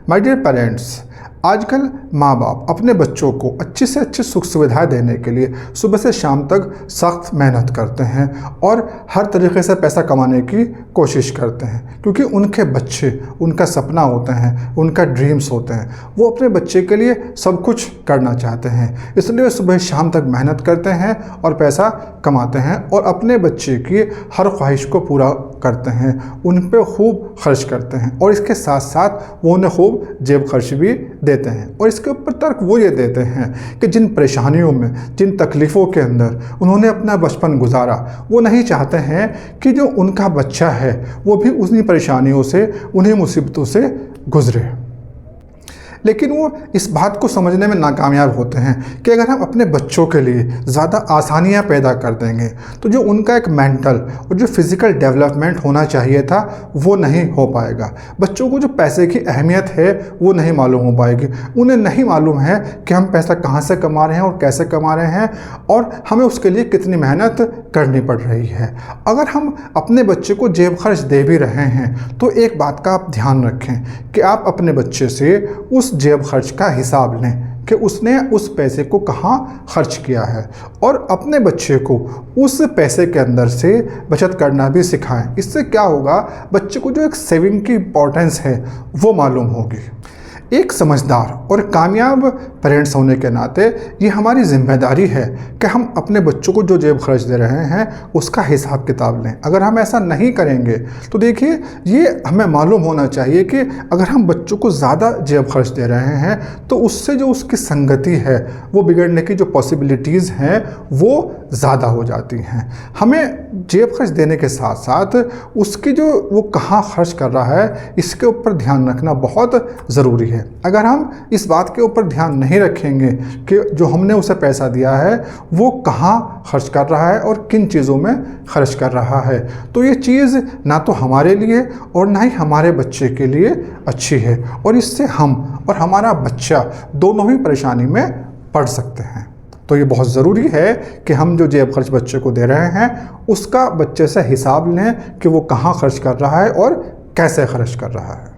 My dear parents, आजकल माँ बाप अपने बच्चों को अच्छी से अच्छी सुख सुविधाएं देने के लिए सुबह से शाम तक सख्त मेहनत करते हैं और हर तरीके से पैसा कमाने की कोशिश करते हैं, क्योंकि उनके बच्चे उनका सपना होते हैं, उनका ड्रीम्स होते हैं। वो अपने बच्चे के लिए सब कुछ करना चाहते हैं, इसलिए वे सुबह शाम तक मेहनत करते हैं और पैसा कमाते हैं और अपने बच्चे की हर ख्वाहिश को पूरा करते हैं, उन पे खूब खर्च करते हैं और इसके साथ साथ वो उन्हें खूब जेब खर्च भी देते हैं। और इसके ऊपर तर्क वो ये देते हैं कि जिन परेशानियों में, जिन तकलीफ़ों के अंदर उन्होंने अपना बचपन गुजारा, वो नहीं चाहते हैं कि जो उनका बच्चा है वो भी उन्हीं परेशानियों से, उन्हीं मुसीबतों से गुजरे। लेकिन वो इस बात को समझने में नाकामयाब होते हैं कि अगर हम अपने बच्चों के लिए ज़्यादा आसानियाँ पैदा कर देंगे तो जो उनका एक मेंटल और जो फिज़िकल डेवलपमेंट होना चाहिए था वो नहीं हो पाएगा। बच्चों को जो पैसे की अहमियत है वो नहीं मालूम हो पाएगी। उन्हें नहीं मालूम है कि हम पैसा कहाँ से कमा रहे हैं और कैसे कमा रहे हैं और हमें उसके लिए कितनी मेहनत करनी पड़ रही है। अगर हम अपने बच्चे को जेब खर्च दे भी रहे हैं तो एक बात का आप ध्यान रखें कि आप अपने बच्चे से उस जेब खर्च का हिसाब लें कि उसने उस पैसे को कहाँ खर्च किया है और अपने बच्चे को उस पैसे के अंदर से बचत करना भी सिखाएं। इससे क्या होगा, बच्चे को जो एक सेविंग की इम्पोर्टेंस है वो मालूम होगी। एक समझदार और कामयाब पेरेंट्स होने के नाते ये हमारी जिम्मेदारी है कि हम अपने बच्चों को जो जेब खर्च दे रहे हैं उसका हिसाब किताब लें। अगर हम ऐसा नहीं करेंगे तो देखिए, ये हमें मालूम होना चाहिए कि अगर हम बच्चों को ज़्यादा जेब खर्च दे रहे हैं तो उससे जो उसकी संगति है वो बिगड़ने की जो पॉसिबिलिटीज़ हैं वो ज़्यादा हो जाती हैं। हमें जेब खर्च देने के साथ साथ उसकी जो वो कहाँ खर्च कर रहा है इसके ऊपर ध्यान रखना बहुत ज़रूरी है। अगर हम इस बात के ऊपर ध्यान नहीं रखेंगे कि जो हमने उसे पैसा दिया है वो कहाँ खर्च कर रहा है और किन चीज़ों में खर्च कर रहा है, तो ये चीज़ ना तो हमारे लिए और ना ही हमारे बच्चे के लिए अच्छी है और इससे हम और हमारा बच्चा दोनों ही परेशानी में पड़ सकते हैं। तो ये बहुत ज़रूरी है कि हम जो जेब खर्च बच्चे को दे रहे हैं उसका बच्चे से हिसाब लें कि वो कहाँ खर्च कर रहा है और कैसे खर्च कर रहा है।